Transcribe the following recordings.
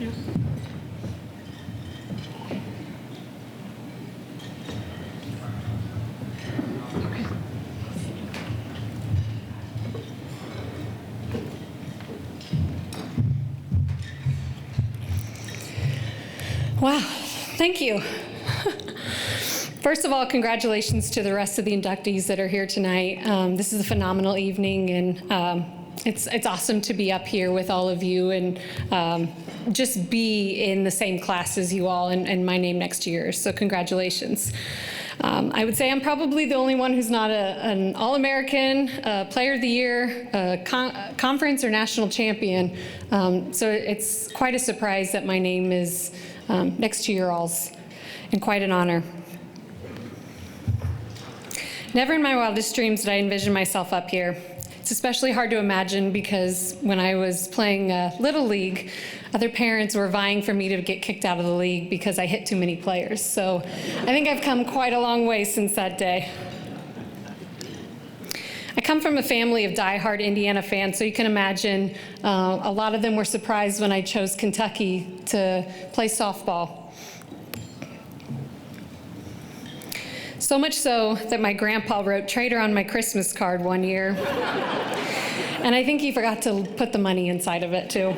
you. Wow, thank you. First of all, congratulations to the rest of the inductees that are here tonight. This is a phenomenal evening, and it's awesome to be up here with all of you and just be in the same class as you all and my name next to yours, so congratulations. I would say I'm probably the only one who's not an All-American, Player of the Year, conference or national champion, so it's quite a surprise that my name is next to your all's, and quite an honor. Never in my wildest dreams did I envision myself up here. It's especially hard to imagine because when I was playing Little League, other parents were vying for me to get kicked out of the league because I hit too many players. So I think I've come quite a long way since that day. I come from a family of diehard Indiana fans, so you can imagine a lot of them were surprised when I chose Kentucky to play softball. So much so that my grandpa wrote "Traitor" on my Christmas card one year. And I think he forgot to put the money inside of it too.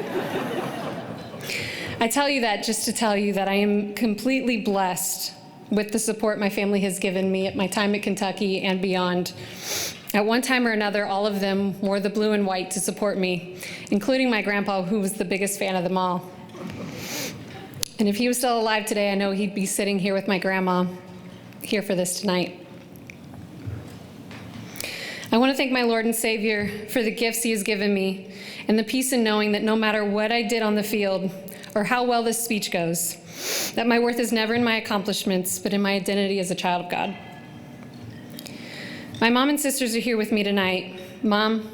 I tell you that just to tell you that I am completely blessed with the support my family has given me at my time at Kentucky and beyond. At one time or another, all of them wore the blue and white to support me, including my grandpa, who was the biggest fan of them all. And if he was still alive today, I know he'd be sitting here with my grandma, here for this tonight. I want to thank my Lord and Savior for the gifts he has given me and the peace in knowing that no matter what I did on the field or how well this speech goes, that my worth is never in my accomplishments, but in my identity as a child of God. My mom and sisters are here with me tonight. Mom,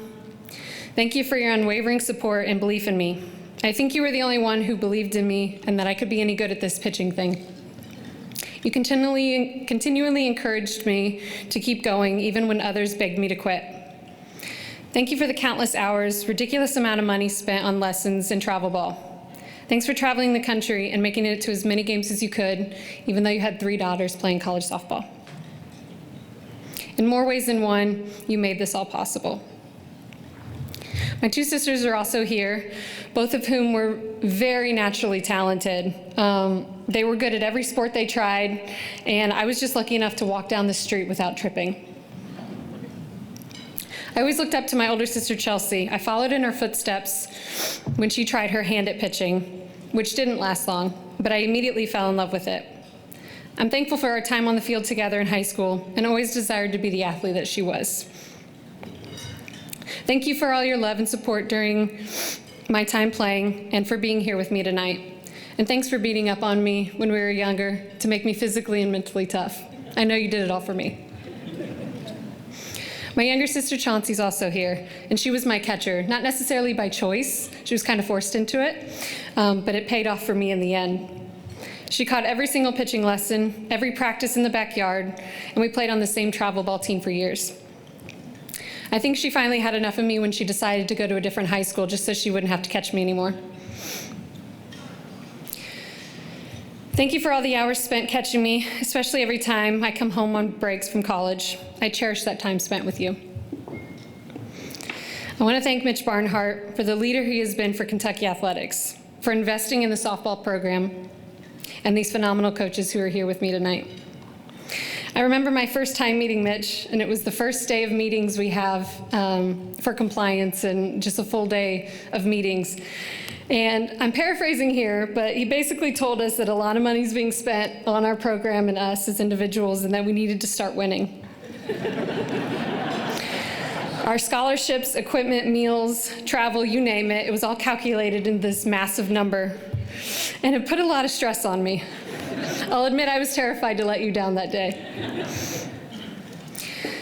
thank you for your unwavering support and belief in me. I think you were the only one who believed in me and that I could be any good at this pitching thing. You continually encouraged me to keep going, even when others begged me to quit. Thank you for the countless hours, ridiculous amount of money spent on lessons and travel ball. Thanks for traveling the country and making it to as many games as you could, even though you had 3 daughters playing college softball. In more ways than one, you made this all possible. My 2 sisters are also here, both of whom were very naturally talented. They were good at every sport they tried, and I was just lucky enough to walk down the street without tripping. I always looked up to my older sister, Chelsea. I followed in her footsteps when she tried her hand at pitching, which didn't last long, but I immediately fell in love with it. I'm thankful for our time on the field together in high school and always desired to be the athlete that she was. Thank you for all your love and support during my time playing and for being here with me tonight. And thanks for beating up on me when we were younger to make me physically and mentally tough. I know you did it all for me. My younger sister Chauncey's also here, and she was my catcher, not necessarily by choice. She was kind of forced into it, but it paid off for me in the end. She caught every single pitching lesson, every practice in the backyard, and we played on the same travel ball team for years. I think she finally had enough of me when she decided to go to a different high school just so she wouldn't have to catch me anymore. Thank you for all the hours spent catching me, especially every time I come home on breaks from college. I cherish that time spent with you. I want to thank Mitch Barnhart for the leader he has been for Kentucky athletics, for investing in the softball program, and these phenomenal coaches who are here with me tonight. I remember my first time meeting Mitch, and it was the first day of meetings we have for compliance and just a full day of meetings. And I'm paraphrasing here, but he basically told us that a lot of money is being spent on our program and us as individuals and that we needed to start winning. Our scholarships, equipment, meals, travel, you name it, it was all calculated in this massive number. And it put a lot of stress on me. I'll admit I was terrified to let you down that day.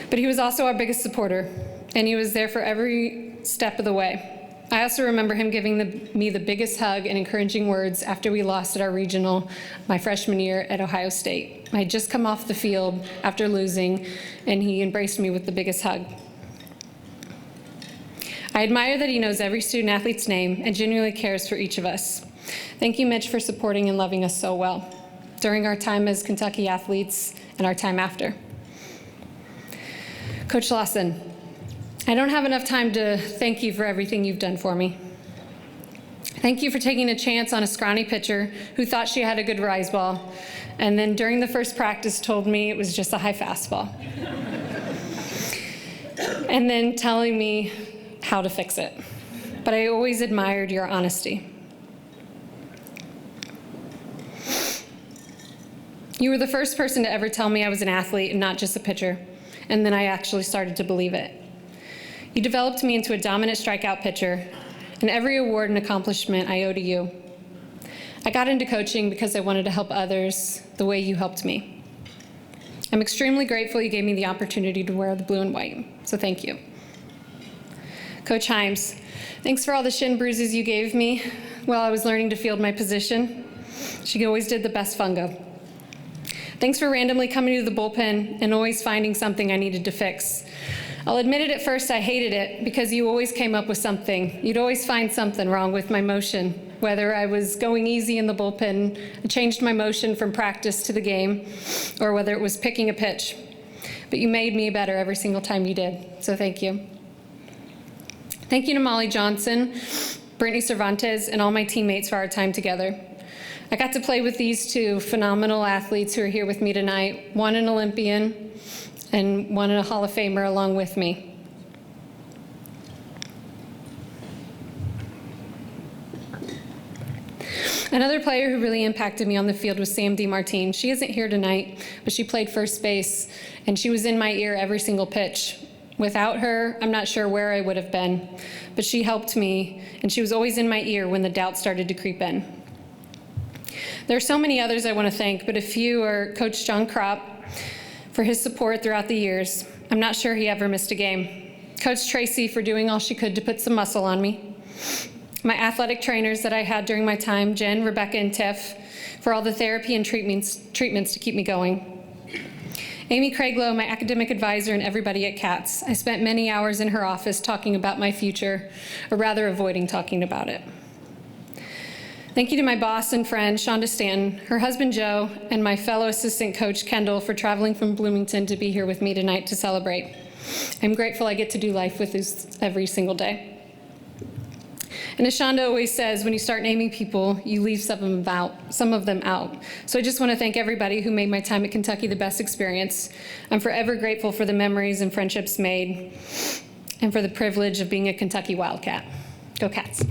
But he was also our biggest supporter, and he was there for every step of the way. I also remember him giving me the biggest hug and encouraging words after we lost at our regional my freshman year at Ohio State. I had just come off the field after losing, and he embraced me with the biggest hug. I admire that he knows every student-athlete's name and genuinely cares for each of us. Thank you, Mitch, for supporting and loving us so well during our time as Kentucky athletes and our time after. Coach Lawson, I don't have enough time to thank you for everything you've done for me. Thank you for taking a chance on a scrawny pitcher who thought she had a good rise ball, and then during the first practice told me it was just a high fastball. And then telling me how to fix it. But I always admired your honesty. You were the first person to ever tell me I was an athlete and not just a pitcher, and then I actually started to believe it. You developed me into a dominant strikeout pitcher, and every award and accomplishment I owe to you. I got into coaching because I wanted to help others the way you helped me. I'm extremely grateful you gave me the opportunity to wear the blue and white, so thank you. Coach Himes, thanks for all the shin bruises you gave me while I was learning to field my position. She always did the best fungo. Thanks for randomly coming to the bullpen and always finding something I needed to fix. I'll admit it, at first I hated it because you always came up with something. You'd always find something wrong with my motion. Whether I was going easy in the bullpen, I changed my motion from practice to the game, or whether it was picking a pitch. But you made me better every single time you did, so thank you. Thank you to Molly Johnson, Brittany Cervantes, and all my teammates for our time together. I got to play with these two phenomenal athletes who are here with me tonight, one an Olympian and one a Hall of Famer along with me. Another player who really impacted me on the field was Sam DeMartine. She isn't here tonight, but she played first base, and she was in my ear every single pitch. Without her, I'm not sure where I would have been, but she helped me, and she was always in my ear when the doubt started to creep in. There are so many others I want to thank, but a few are Coach John Kropp for his support throughout the years. I'm not sure he ever missed a game. Coach Tracy for doing all she could to put some muscle on me. My athletic trainers that I had during my time, Jen, Rebecca, and Tiff, for all the therapy and treatments to keep me going. Amy Craiglow, my academic advisor, and everybody at CATS. I spent many hours in her office talking about my future, or rather avoiding talking about it. Thank you to my boss and friend, Chanda Stanton, her husband, Joe, and my fellow assistant coach, Kendall, for traveling from Bloomington to be here with me tonight to celebrate. I'm grateful I get to do life with this every single day. And as Chanda always says, when you start naming people, you leave some of them out. So I just want to thank everybody who made my time at Kentucky the best experience. I'm forever grateful for the memories and friendships made, and for the privilege of being a Kentucky Wildcat. Go Cats.